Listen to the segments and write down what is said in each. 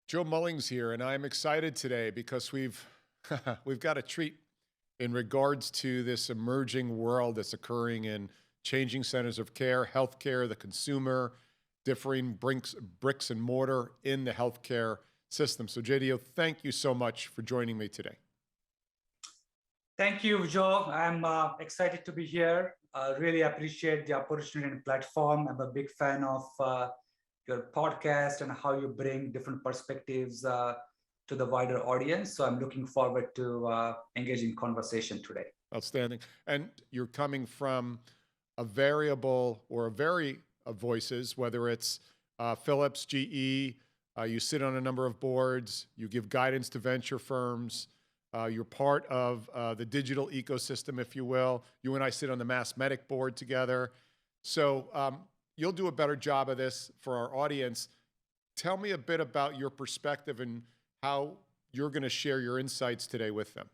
Joe Mullings here, and I'm excited today because we've we've got a treat in regards to this emerging world that's occurring in changing centers of care, healthcare, the consumer, differing bricks and mortar in the healthcare system. So, Jaydeo, thank you so much for joining me today. Thank you, Joe. I'm excited to be here. Really appreciate the opportunity and platform. I'm a big fan of your podcast and how you bring different perspectives to the wider audience. So I'm looking forward to engaging conversation today. Outstanding. And you're coming from a variable or a very of voices, whether it's Philips, GE, you sit on a number of boards, you give guidance to venture firms, you're part of the digital ecosystem, if you will. You and I sit on the Mass Medic board together. So you'll do a better job of this for our audience. Tell me a bit about your perspective and how you're going to share your insights today with them.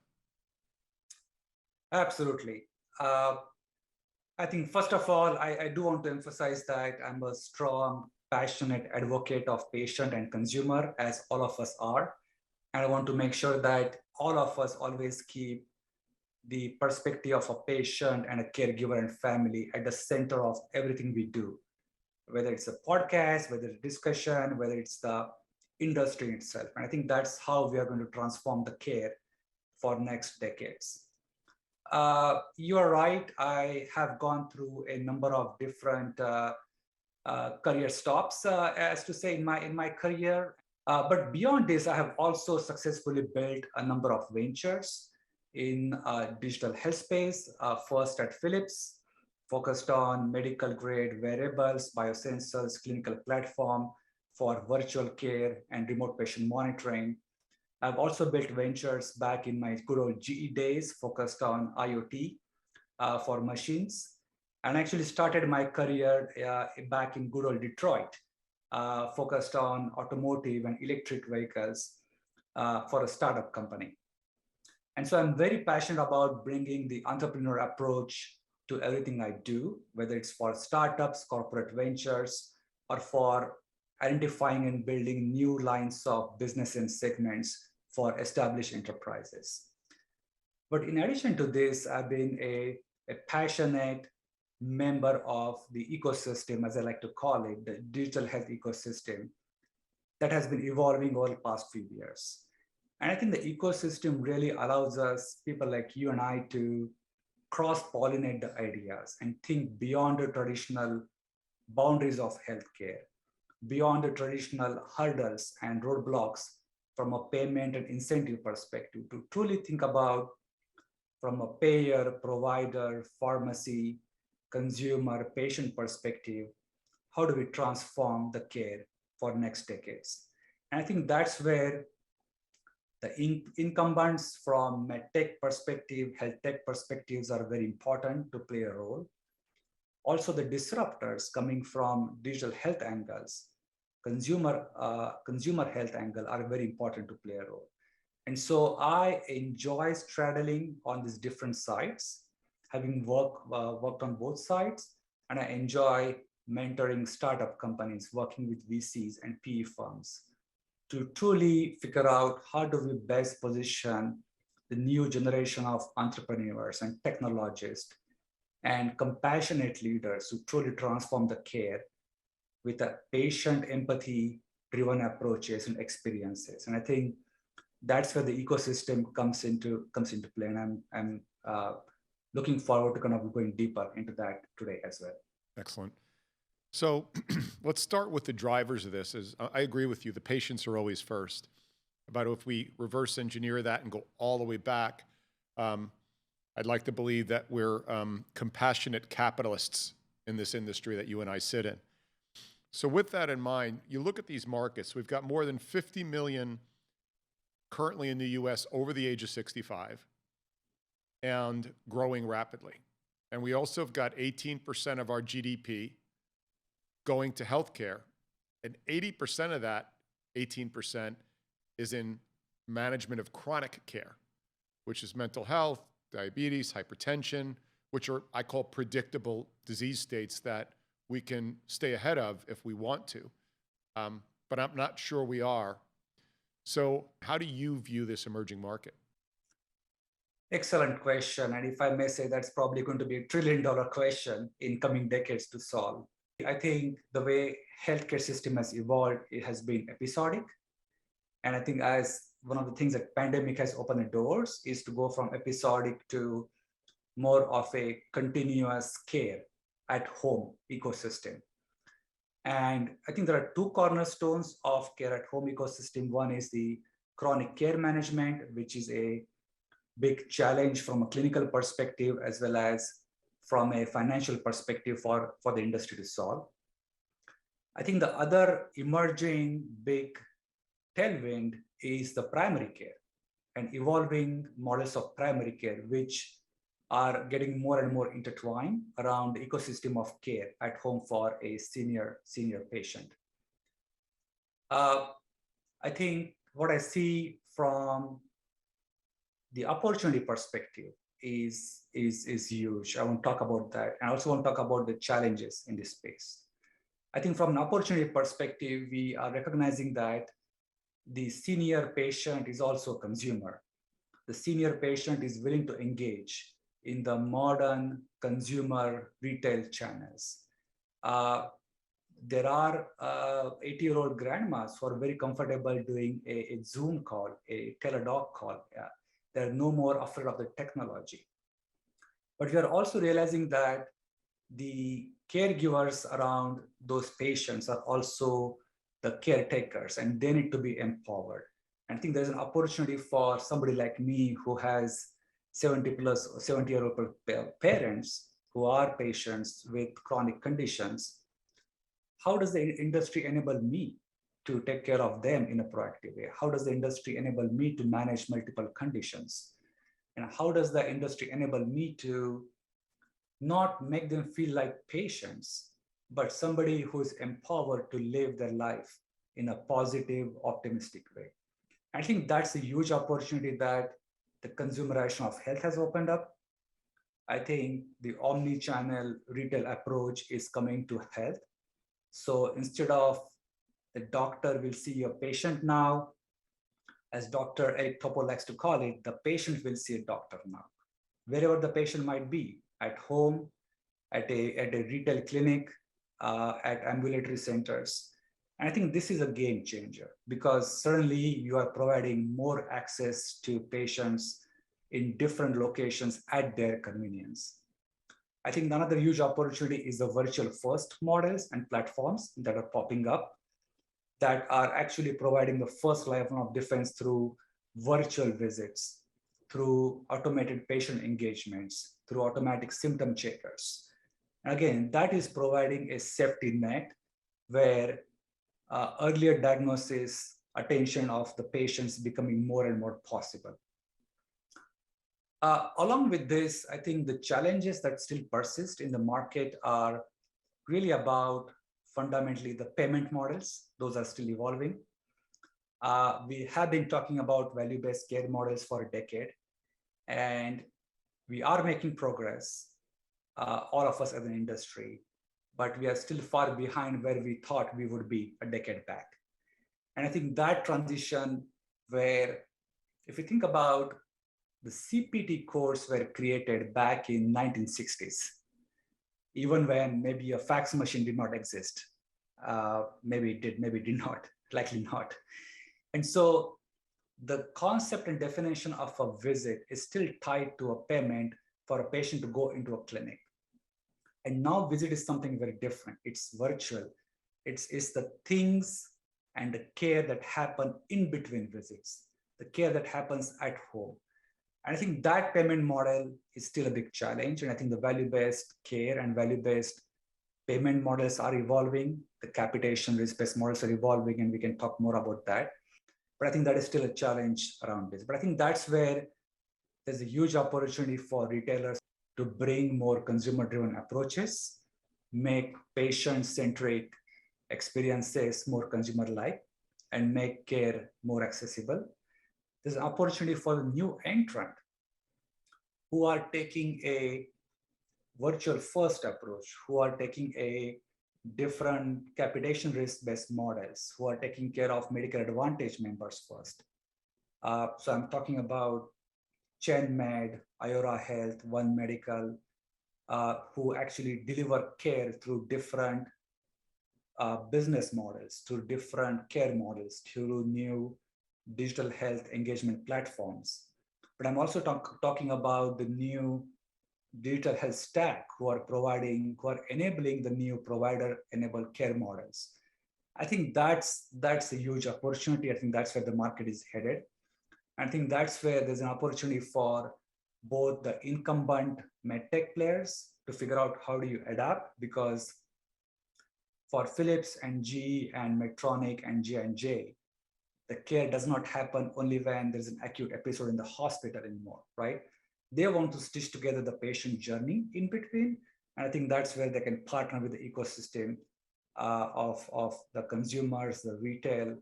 Absolutely. I think, first of all, I do want to emphasize that I'm a strong, passionate advocate of patient and consumer, as all of us are. And I want to make sure that all of us always keep the perspective of a patient and a caregiver and family at the center of everything we do, whether it's a podcast, whether it's discussion, whether it's the industry itself. And I think that's how we are going to transform the care for next decades. You are right. I have gone through a number of different career stops, as to say, in my career. But beyond this, I have also successfully built a number of ventures in digital health space. First at Philips, focused on medical grade wearables, biosensors, clinical platform for virtual care and remote patient monitoring. I've also built ventures back in my good old GE days, focused on IoT for machines. And actually started my career back in good old Detroit, focused on automotive and electric vehicles for a startup company. And so I'm very passionate about bringing the entrepreneur approach to everything I do, whether it's for startups, corporate ventures, or for identifying and building new lines of business and segments for established enterprises. But in addition to this, I've been a passionate member of the ecosystem, as I like to call it, the digital health ecosystem that has been evolving over the past few years. And I think the ecosystem really allows us, people like you and I, to cross-pollinate the ideas and think beyond the traditional boundaries of healthcare, beyond the traditional hurdles and roadblocks from a payment and incentive perspective, to truly think about from a payer, provider, pharmacy, consumer, patient perspective, how do we transform the care for next decades? And I think that's where the incumbents from medtech perspective, health tech perspectives are very important to play a role. Also the disruptors coming from digital health angles, consumer health angle are very important to play a role. And so I enjoy straddling on these different sides, having worked on both sides, and I enjoy mentoring startup companies, working with VCs and PE firms to truly figure out how do we best position the new generation of entrepreneurs and technologists and compassionate leaders who truly transform the care with a patient empathy-driven approaches and experiences. And I think that's where the ecosystem comes into play. And I'm looking forward to kind of going deeper into that today as well. Excellent. So let's start with the drivers of this. I agree with you, the patients are always first. But if we reverse engineer that and go all the way back, I'd like to believe that we're compassionate capitalists in this industry that you and I sit in. So with that in mind, you look at these markets, we've got more than 50 million currently in the US over the age of 65 and growing rapidly. And we also have got 18% of our GDP going to healthcare, and 80% of that 18% is in management of chronic care, which is mental health, diabetes, hypertension, which are, I call, predictable disease states that we can stay ahead of if we want to. But I'm not sure we are. So, how do you view this emerging market? Excellent question. And if I may say, that's probably going to be a $1 trillion question in coming decades to solve. I think the way healthcare system has evolved, it has been episodic. And I think as one of the things that pandemic has opened the doors is to go from episodic to more of a continuous care at home ecosystem. And I think there are two cornerstones of care at home ecosystem. One is the chronic care management, which is a big challenge from a clinical perspective as well as from a financial perspective for the industry to solve. I think the other emerging big tailwind is the primary care and evolving models of primary care, which are getting more and more intertwined around the ecosystem of care at home for a senior patient. I think what I see from the opportunity perspective is huge. I want to talk about that. And I also want to talk about the challenges in this space. I think from an opportunity perspective, we are recognizing that the senior patient is also a consumer. The senior patient is willing to engage in the modern consumer retail channels. There are 80-year-old grandmas who are very comfortable doing a Zoom call, a teledoc call. They're no more afraid of the technology. But we are also realizing that the caregivers around those patients are also the caretakers, and they need to be empowered. And I think there's an opportunity for somebody like me who has 70-year-old parents who are patients with chronic conditions. How does the industry enable me to take care of them in a proactive way? How does the industry enable me to manage multiple conditions? And how does the industry enable me to not make them feel like patients, but somebody who is empowered to live their life in a positive, optimistic way? I think that's a huge opportunity that the consumerization of health has opened up. I think the omni-channel retail approach is coming to health. So instead of the doctor will see your patient now, as Dr. Eric Topo likes to call it, the patient will see a doctor now, wherever the patient might be, at home, at a retail clinic, at ambulatory centers. And I think this is a game changer because certainly you are providing more access to patients in different locations at their convenience. I think another huge opportunity is the virtual first models and platforms that are popping up that are actually providing the first line of defense through virtual visits, through automated patient engagements, through automatic symptom checkers. And again, that is providing a safety net where earlier diagnosis, attention of the patients becoming more and more possible. Along with this, I think the challenges that still persist in the market are really about fundamentally the payment models. Those are still evolving. We have been talking about value-based care models for a decade, and we are making progress, all of us as an industry, but we are still far behind where we thought we would be a decade back. And I think that transition where, if you think about the CPT codes were created back in 1960s, even when maybe a fax machine did not exist. Maybe it did, maybe it did not, likely not. And so the concept and definition of a visit is still tied to a payment for a patient to go into a clinic. And now visit is something very different. It's virtual. It's the things and the care that happen in between visits, the care that happens at home. And I think that payment model is still a big challenge. And I think the value-based care and value-based payment models are evolving. The capitation risk-based models are evolving, and we can talk more about that. But I think that is still a challenge around this. But I think that's where there's a huge opportunity for retailers to bring more consumer-driven approaches, make patient-centric experiences more consumer-like, and make care more accessible. There's an opportunity for the new entrant who are taking a virtual first approach, who are taking a different capitation risk-based models who are taking care of Medicare Advantage members first. So I'm talking about ChenMed, Iora Health, One Medical, who actually deliver care through different business models, through different care models, through new digital health engagement platforms. But I'm also talking about the new digital health stack who are enabling the new provider-enabled care models. I think that's a huge opportunity. I think that's where the market is headed. I think that's where there's an opportunity for both the incumbent medtech players to figure out how do you adapt, because for Philips and GE and Medtronic and J&J, the care does not happen only when there's an acute episode in the hospital anymore, right? They want to stitch together the patient journey in between. And I think that's where they can partner with the ecosystem of the consumers, the retail,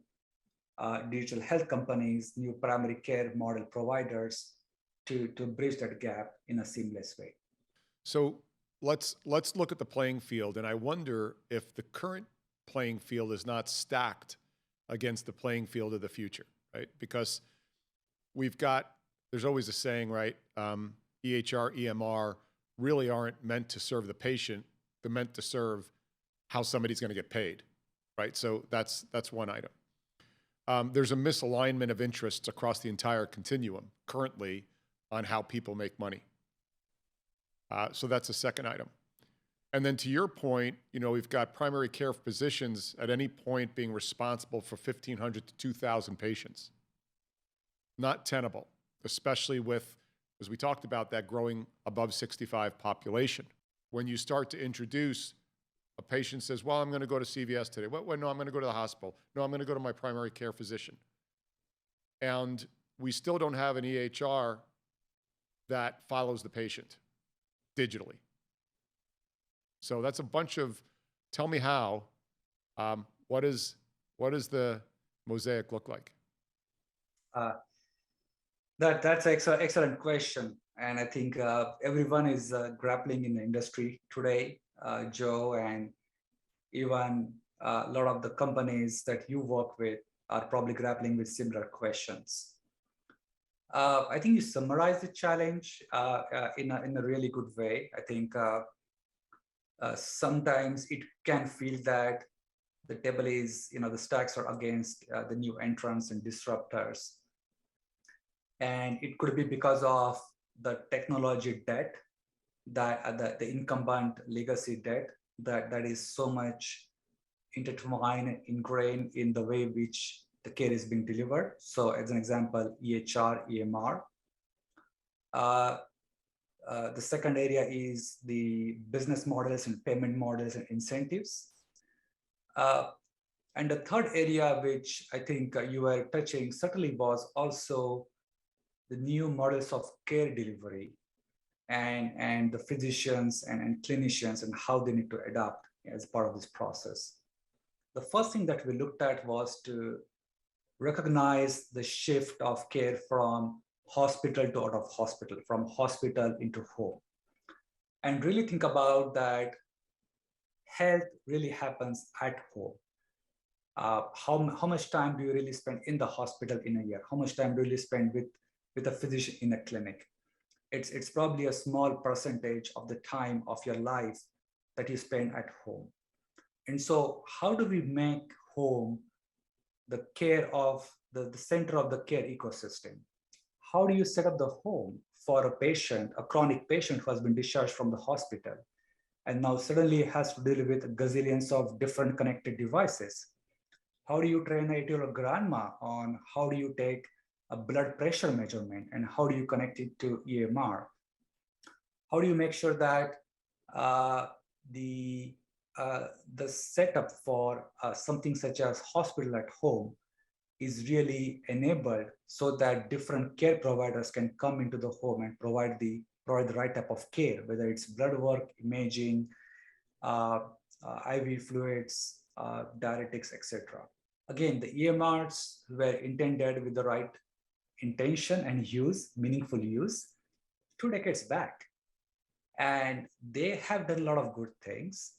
digital health companies, new primary care model providers to bridge that gap in a seamless way. So let's look at the playing field. And I wonder if the current playing field is not stacked against the playing field of the future, right? Because there's always a saying, right? EHR, EMR really aren't meant to serve the patient. They're meant to serve how somebody's going to get paid, right? So that's one item. There's a misalignment of interests across the entire continuum currently on how people make money. So that's a second item. And then to your point, we've got primary care physicians at any point being responsible for 1,500 to 2,000 patients. Not tenable, especially with, as we talked about, that growing above 65 population. When you start to introduce, a patient says, well, I'm going to go to CVS today. Well, no, I'm going to go to the hospital. No, I'm going to go to my primary care physician. And we still don't have an EHR that follows the patient digitally. So that's a bunch of, tell me how, what does the mosaic look like? That's an excellent question. And I think everyone is grappling in the industry today, Joe, and even a lot of the companies that you work with are probably grappling with similar questions. I think you summarize the challenge in a really good way. I think sometimes it can feel that the table is, the stacks are against the new entrants and disruptors. And it could be because of the technology debt, that the incumbent legacy debt that is so much intertwined and ingrained in the way which the care is being delivered. So as an example, EHR, EMR. The second area is the business models and payment models and incentives. And the third area, which I think you were touching certainly, was also the new models of care delivery and the physicians and clinicians and how they need to adapt as part of this process. The first thing that we looked at was to recognize the shift of care from hospital to out of hospital, from hospital into home. And really think about that health really happens at home. How much time do you really spend in the hospital in a year? How much time do you really spend with a physician in a clinic? It's probably a small percentage of the time of your life that you spend at home. And so how do we make home the care of the center of the care ecosystem? How do you set up the home for a patient, a chronic patient who has been discharged from the hospital and now suddenly has to deal with gazillions of different connected devices? How do you train a 8-year-old grandma on how do you take a blood pressure measurement and how do you connect it to EMR? How do you make sure that the setup for something such as hospital at home is really enabled so that different care providers can come into the home and provide the right type of care, whether it's blood work, imaging, IV fluids, diuretics, etc. Again, the EMRs were intended with the right intention and use, meaningful use, 2 decades back. And they have done a lot of good things.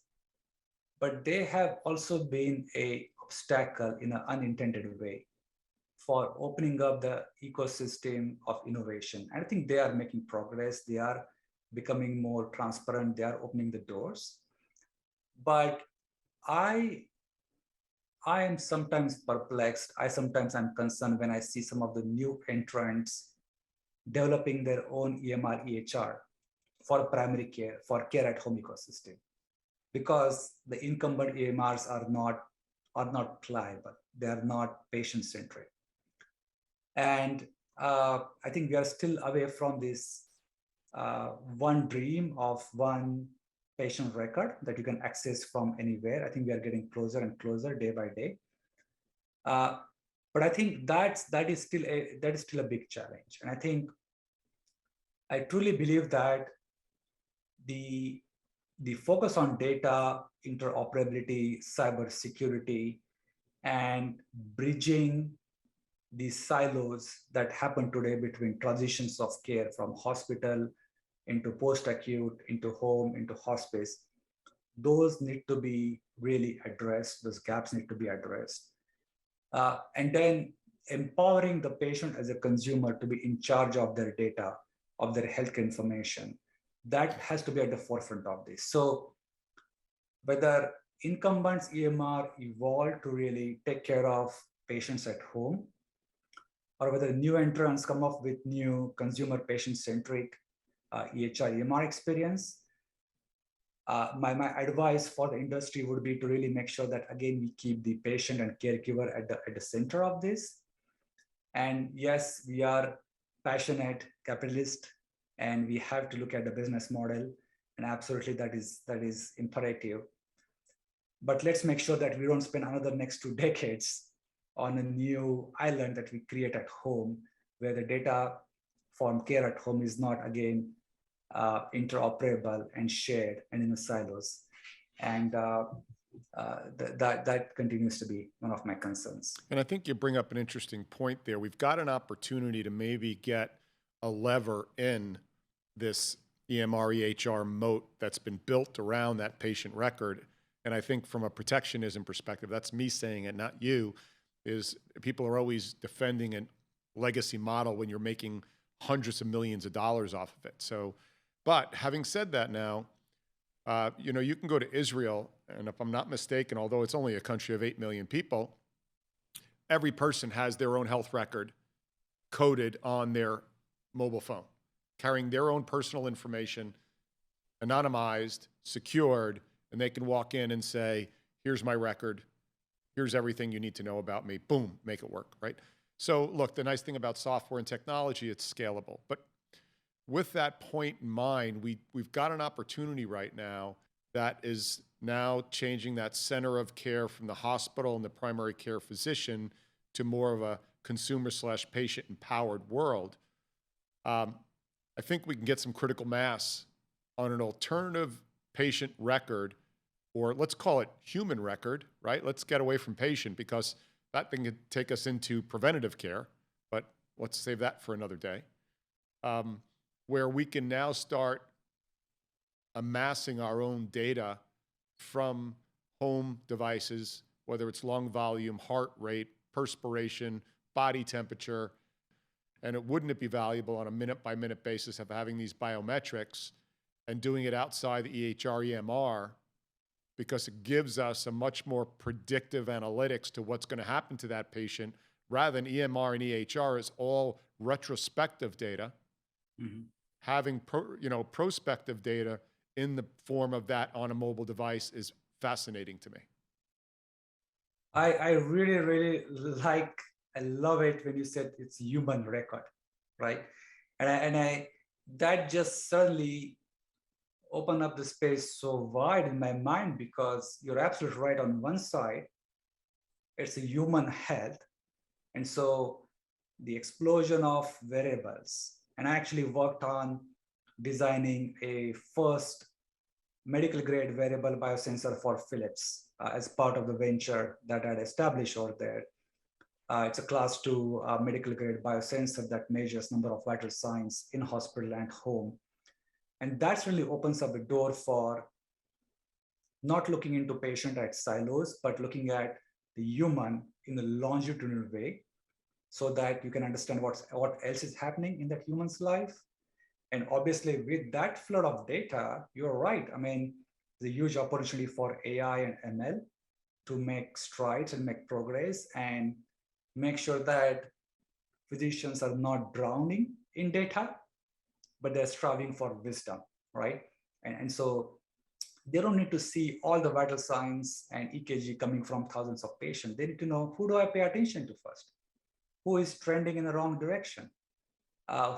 but they have also been a obstacle in an unintended way for opening up the ecosystem of innovation. And I think they are making progress. They are becoming more transparent. They are opening the doors. But I I am sometimes perplexed. I sometimes am concerned when I see some of the new entrants developing their own EMR, EHR for primary care, for care at home ecosystem, because the incumbent EMRs are not pliable. They are not patient centric. And I think we are still away from this one dream of one patient record that you can access from anywhere. I think we are getting closer and closer day by day. But I think that is still a big challenge. And I think I truly believe that the focus on data, interoperability, cybersecurity, and bridging the silos that happen today between transitions of care from hospital into post-acute, into home, into hospice, those need to be really addressed. Those gaps need to be addressed. And then empowering the patient as a consumer to be in charge of their data, of their healthcare information. That has to be at the forefront of this. So whether incumbents EMR evolve to really take care of patients at home, or whether new entrants come up with new consumer patient-centric EHR EMR experience, my advice for the industry would be to really make sure that, again, we keep the patient and caregiver at the center of this. And yes, we are passionate capitalists, and we have to look at the business model, and absolutely that is imperative. But let's make sure that we don't spend another next 2 decades on a new island that we create at home, where the data from care at home is not, again, interoperable and shared and in the silos. And that continues to be one of my concerns. And I think you bring up an interesting point there. We've got an opportunity to maybe get a lever in this EMR, EHR moat that's been built around that patient record. And I think from a protectionism perspective, that's me saying it, not you, is people are always defending a legacy model when you're making hundreds of millions of dollars off of it. So, but having said that now, you can go to Israel, and if I'm not mistaken, although it's only a country of 8 million people, every person has their own health record coded on their mobile phone, carrying their own personal information, anonymized, secured, and they can walk in and say, here's my record, here's everything you need to know about me, boom, make it work, right? So look, the nice thing about software and technology, it's scalable. But with that point in mind, we've got an opportunity right now that is now changing that center of care from the hospital and the primary care physician to more of a consumer/patient empowered world. I think we can get some critical mass on an alternative patient record, or let's call it human record, right? Let's get away from patient, because that thing could take us into preventative care, but let's save that for another day. Where we can now start amassing our own data from home devices, whether it's lung volume, heart rate, perspiration, body temperature, and wouldn't it be valuable on a minute-by-minute basis of having these biometrics and doing it outside the EHR, EMR, because it gives us a much more predictive analytics to what's going to happen to that patient, rather than EMR and EHR is all retrospective data. Mm-hmm. Having prospective data in the form of that on a mobile device is fascinating to me. I really, really I love it when you said it's human record, right? And I that just suddenly opened up the space so wide in my mind, because you're absolutely right. On one side, it's a human health. And so the explosion of wearables, and I actually worked on designing a first medical grade wearable biosensor for Philips as part of the venture that I'd established over there. It's a class 2 medical grade biosensor that measures number of vital signs in hospital and home. And that's really opens up a door for not looking into patient at silos, but looking at the human in a longitudinal way so that you can understand what else is happening in that human's life. And obviously, with that flood of data, you're right. I mean, the huge opportunity for AI and ML to make strides and make progress and make sure that physicians are not drowning in data, but they're striving for wisdom, right? And so they don't need to see all the vital signs and EKG coming from thousands of patients. They need to know, who do I pay attention to first? Who is trending in the wrong direction?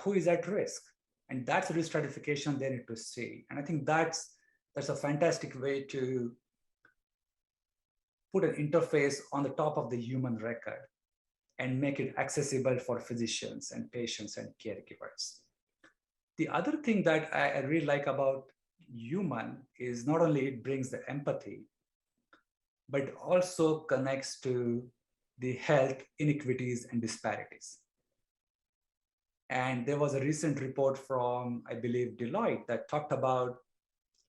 Who is at risk? And that's risk stratification they need to see. And I think that's a fantastic way to put an interface on the top of the human record and make it accessible for physicians and patients and caregivers. The other thing that I really like about human is not only it brings the empathy, but it also connects to the health inequities and disparities. And there was a recent report from, I believe, Deloitte that talked about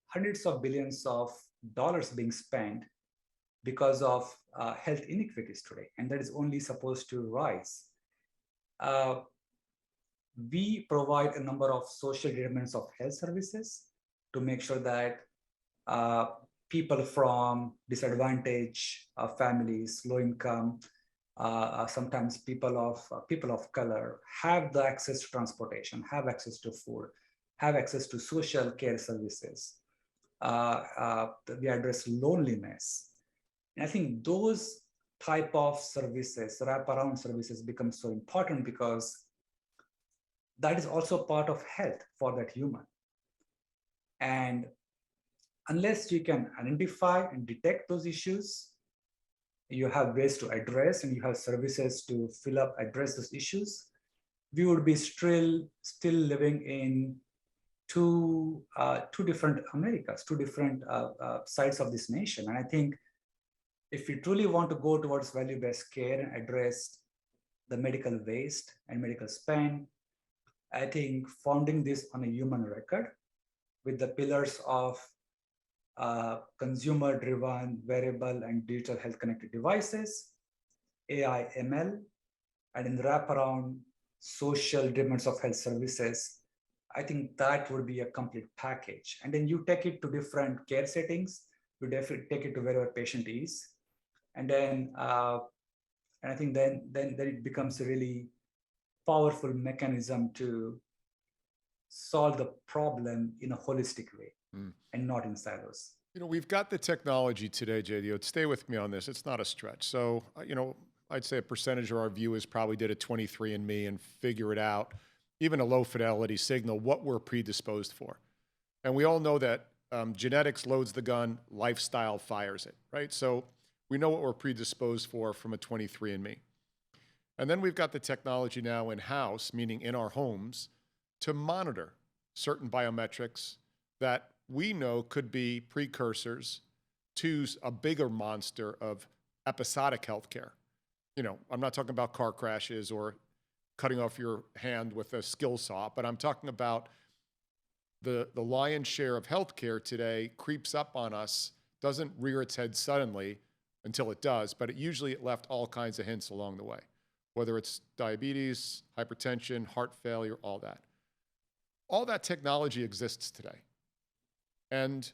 hundreds of billions of dollars being spent because of health inequities today, and that is only supposed to rise. We provide a number of social determinants of health services to make sure that people from disadvantaged families, low income, sometimes people of color have the access to transportation, have access to food, have access to social care services. We address loneliness. And I think those type of services, wraparound services, become so important because that is also part of health for that human. And unless you can identify and detect those issues, you have ways to address and you have services to address those issues, we would be still living in two different Americas, two different sides of this nation. And I think if we truly want to go towards value-based care and address the medical waste and medical spend, I think founding this on a human record with the pillars of consumer-driven, wearable, and digital health-connected devices, AI, ML, and in the wraparound social determinants of health services, I think that would be a complete package. And then you take it to different care settings, you definitely take it to wherever patient is. And then, and I think then it becomes a really powerful mechanism to solve the problem in a holistic way and not in silos. You know, we've got the technology today, Jaydeo. Stay with me on this. It's not a stretch. So, you know, I'd say a percentage of our viewers probably did a 23andMe and figure it out, even a low fidelity signal, what we're predisposed for. And we all know that genetics loads the gun, lifestyle fires it, right? So we know what we're predisposed for from a 23andMe. And then we've got the technology now in-house, meaning in our homes, to monitor certain biometrics that we know could be precursors to a bigger monster of episodic healthcare. You know, I'm not talking about car crashes or cutting off your hand with a skill saw, but I'm talking about the lion's share of healthcare today creeps up on us, doesn't rear its head suddenly until it does, but it left all kinds of hints along the way, whether it's diabetes, hypertension, heart failure, all that. All that technology exists today. And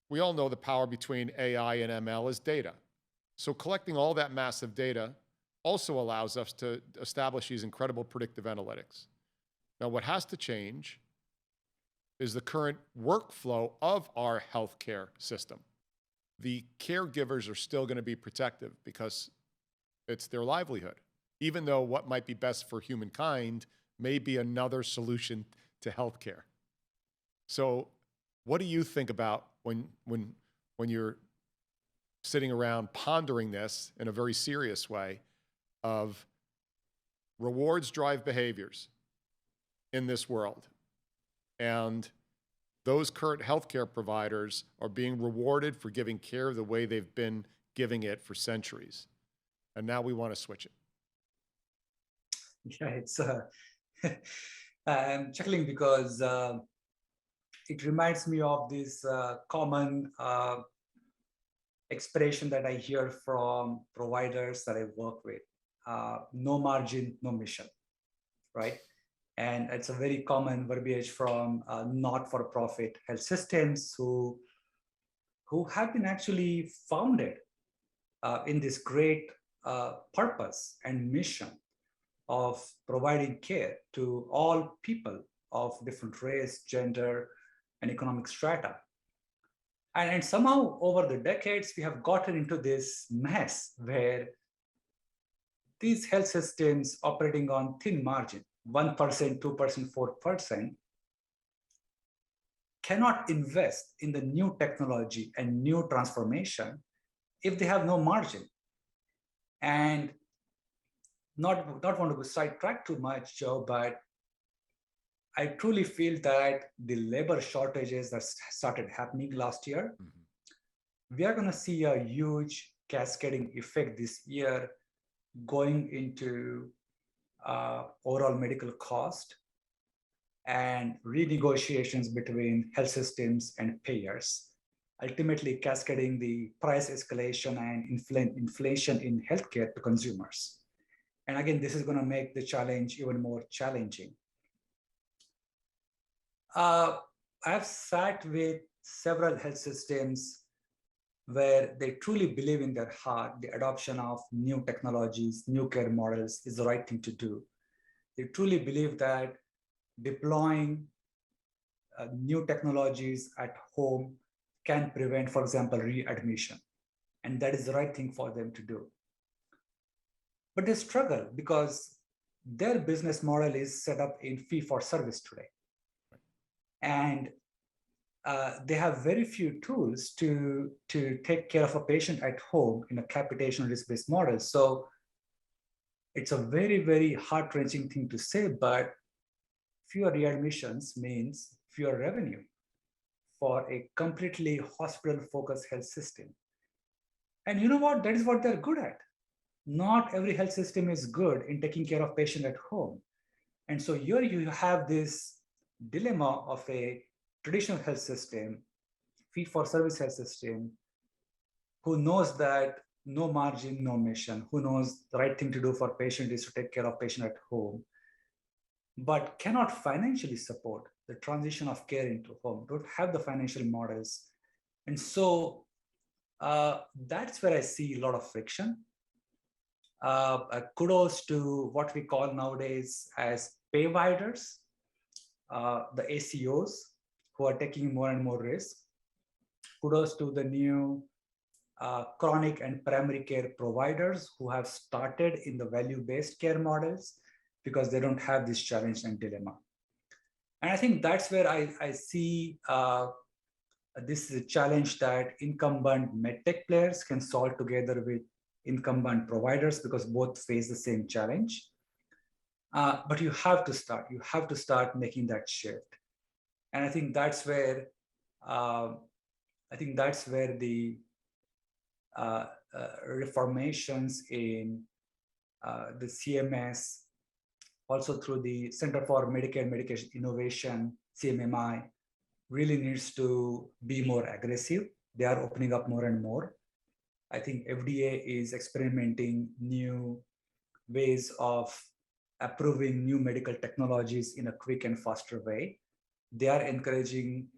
we all know the power between AI and ML is data. So collecting all that massive data also allows us to establish these incredible predictive analytics. Now, what has to change is the current workflow of our healthcare system. The caregivers are still going to be protective because it's their livelihood, even though what might be best for humankind may be another solution to healthcare. So what do you think about when you're sitting around pondering this in a very serious way of rewards drive behaviors in this world, and those current healthcare providers are being rewarded for giving care the way they've been giving it for centuries, and now we want to switch it? Yeah, it's I'm chuckling because it reminds me of this common expression that I hear from providers that I work with. No margin, no mission, right? And it's a very common verbiage from not-for-profit health systems who have been actually founded in this great purpose and mission of providing care to all people of different race, gender, and economic strata. And somehow over the decades, we have gotten into this mess where these health systems operating on thin margin, 1%, 2%, 4%, cannot invest in the new technology and new transformation if they have no margin. And not want to sidetrack too much, Joe, but I truly feel that the labor shortages that started happening last year, we are going to see a huge cascading effect this year going into overall medical cost and renegotiations between health systems and payers, ultimately cascading the price escalation and inflation in healthcare to consumers. And again, this is going to make the challenge even more challenging. I have sat with several health systems where they truly believe in their heart the adoption of new technologies, new care models is the right thing to do. They truly believe that deploying new technologies at home can prevent, for example, readmission. And that is the right thing for them to do. But they struggle because their business model is set up in fee-for-service today. And they have very few tools to take care of a patient at home in a capitation risk-based model. So it's a very, very heart-wrenching thing to say, but fewer readmissions means fewer revenue for a completely hospital-focused health system. And you know what? That is what they're good at. Not every health system is good in taking care of patient at home. And so here you have this dilemma of a traditional health system, fee-for-service health system, who knows that no margin, no mission, who knows the right thing to do for patient is to take care of patient at home, but cannot financially support the transition of care into home, don't have the financial models. And so that's where I see a lot of friction. Kudos to what we call nowadays as payviders, the ACOs who are taking more and more risk. Kudos to the new chronic and primary care providers who have started in the value-based care models because they don't have this challenge and dilemma. And I think that's where I see this is a challenge that incumbent medtech players can solve together with incumbent providers because both face the same challenge. But you have to start making that shift. And I think that's where the reformations in the CMS, also through the Center for Medicare and Medication Innovation, CMMI, really needs to be more aggressive. They are opening up more and more. I think FDA is experimenting new ways of approving new medical technologies in a quick and faster way. They are encouraging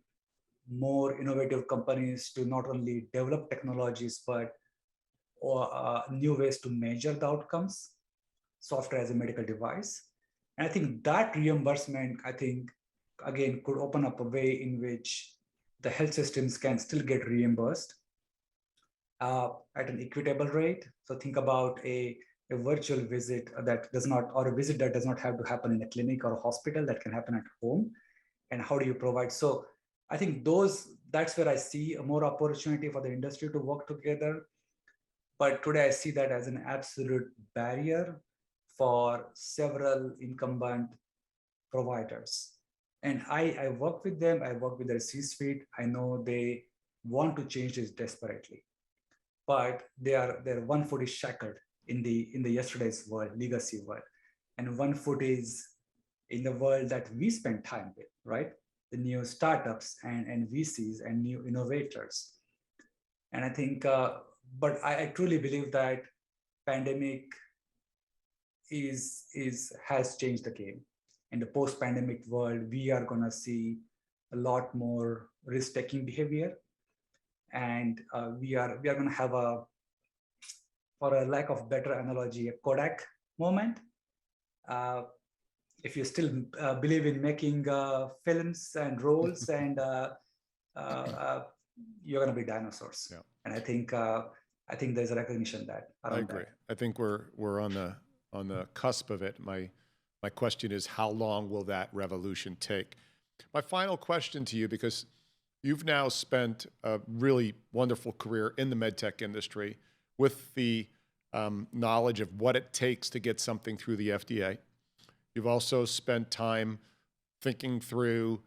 more innovative companies to not only develop technologies, but new ways to measure the outcomes, software as a medical device. And I think that reimbursement, again, could open up a way in which the health systems can still get reimbursed at an equitable rate. So think about a virtual visit that does not, or a visit that does not have to happen in a clinic or a hospital, that can happen at home. And how do you provide? So I think that's where I see a more opportunity for the industry to work together. But today I see that as an absolute barrier for several incumbent providers. And I work with them, I work with their C-suite. I know they want to change this desperately, but their one foot is shackled in the yesterday's world, legacy world. And one foot is in the world that we spend time with, right? The new startups and VCs and new innovators. And I think, but I truly believe that pandemic has changed the game. In the post-pandemic world, we are gonna see a lot more risk-taking behavior, and we are gonna have for a lack of better analogy, a Kodak moment. Uh, if you still believe in making films and rolls, and you're going to be dinosaurs. Yeah. And I think there's a recognition that around I agree. that. I think we're on the cusp of it. My question is, how long will that revolution take? My final question to you, because you've now spent a really wonderful career in the medtech industry with the knowledge of what it takes to get something through the FDA. You've also spent time thinking through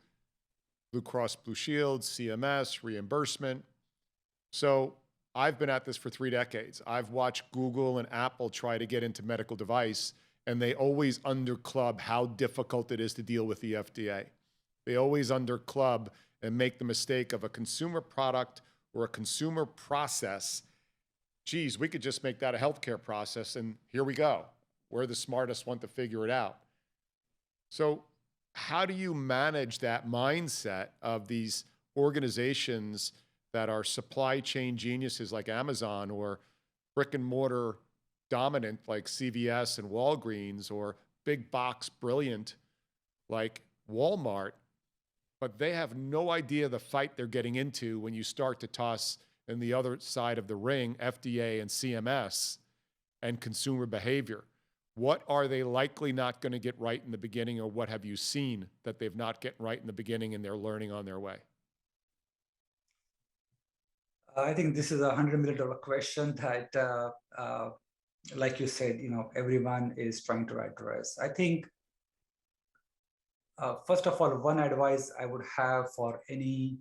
Blue Cross Blue Shield, CMS, reimbursement. So I've been at this for 3 decades. I've watched Google and Apple try to get into medical device, and they always underclub how difficult it is to deal with the FDA. They always underclub and make the mistake of a consumer product or a consumer process. Geez, we could just make that a healthcare process, and here we go. We're the smartest one to figure it out. So how do you manage that mindset of these organizations that are supply chain geniuses like Amazon, or brick and mortar dominant like CVS and Walgreens, or big box brilliant like Walmart, but they have no idea the fight they're getting into when you start to toss in the other side of the ring, FDA and CMS and consumer behavior? What are they likely not going to get right in the beginning, or what have you seen that they've not get right in the beginning and they're learning on their way? I think this is $100 million question that, like you said, everyone is trying to address. I think, first of all, one advice I would have for any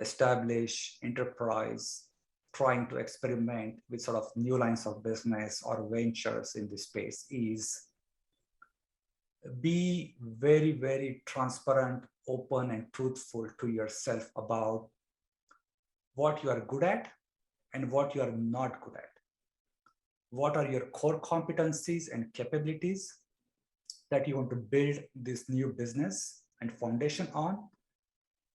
established enterprise trying to experiment with sort of new lines of business or ventures in this space is be very, very transparent, open, and truthful to yourself about what you are good at and what you are not good at. What are your core competencies and capabilities that you want to build this new business and foundation on?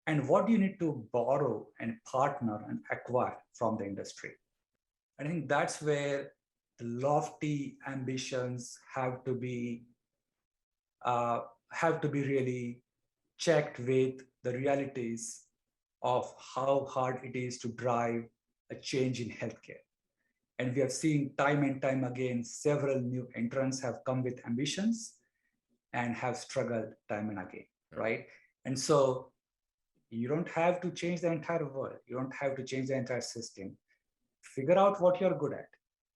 And what do you need to borrow and partner and acquire from the industry? I think that's where the lofty ambitions have to be really checked with the realities of how hard it is to drive a change in healthcare. And we have seen time and time again, several new entrants have come with ambitions and have struggled time and again, right? And so you don't have to change the entire world. You don't have to change the entire system. Figure out what you're good at.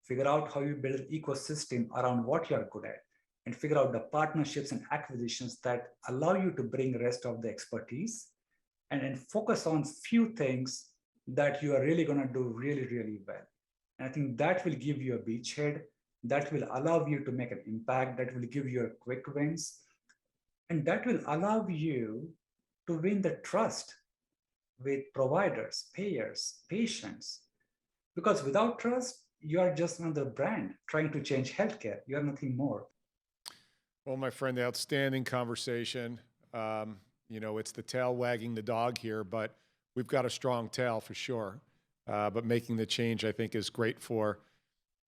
Figure out how you build an ecosystem around what you're good at, and figure out the partnerships and acquisitions that allow you to bring the rest of the expertise, and then focus on few things that you are really going to do really, really well. And I think that will give you a beachhead, that will allow you to make an impact, that will give you a quick wins, and that will allow you to win the trust with providers, payers, patients. Because without trust, you are just another brand trying to change healthcare. You are nothing more. Well, my friend, the outstanding conversation. It's the tail wagging the dog here, but we've got a strong tail for sure. But making the change, I think, is great for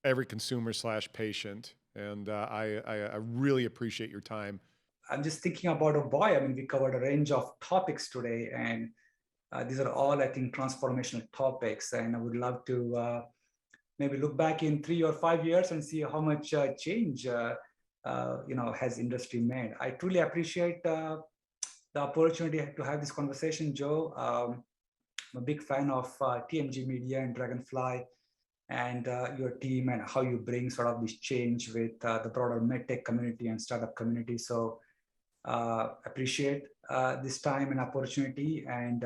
every consumer/patient. And I really appreciate your time. I'm just thinking about a boy. I mean, we covered a range of topics today, and these are all, I think, transformational topics. And I would love to maybe look back in 3 or 5 years and see how much change has industry made. I truly appreciate the opportunity to have this conversation, Joe. I'm a big fan of TMG Media and DragonFly and your team, and how you bring sort of this change with the broader medtech community and startup community. So appreciate this time and opportunity, and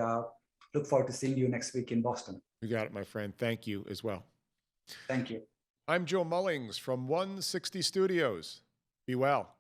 look forward to seeing you next week in Boston. You got it, my friend. Thank you as well. Thank you. I'm Joe Mullings from 160 Studios. Be well.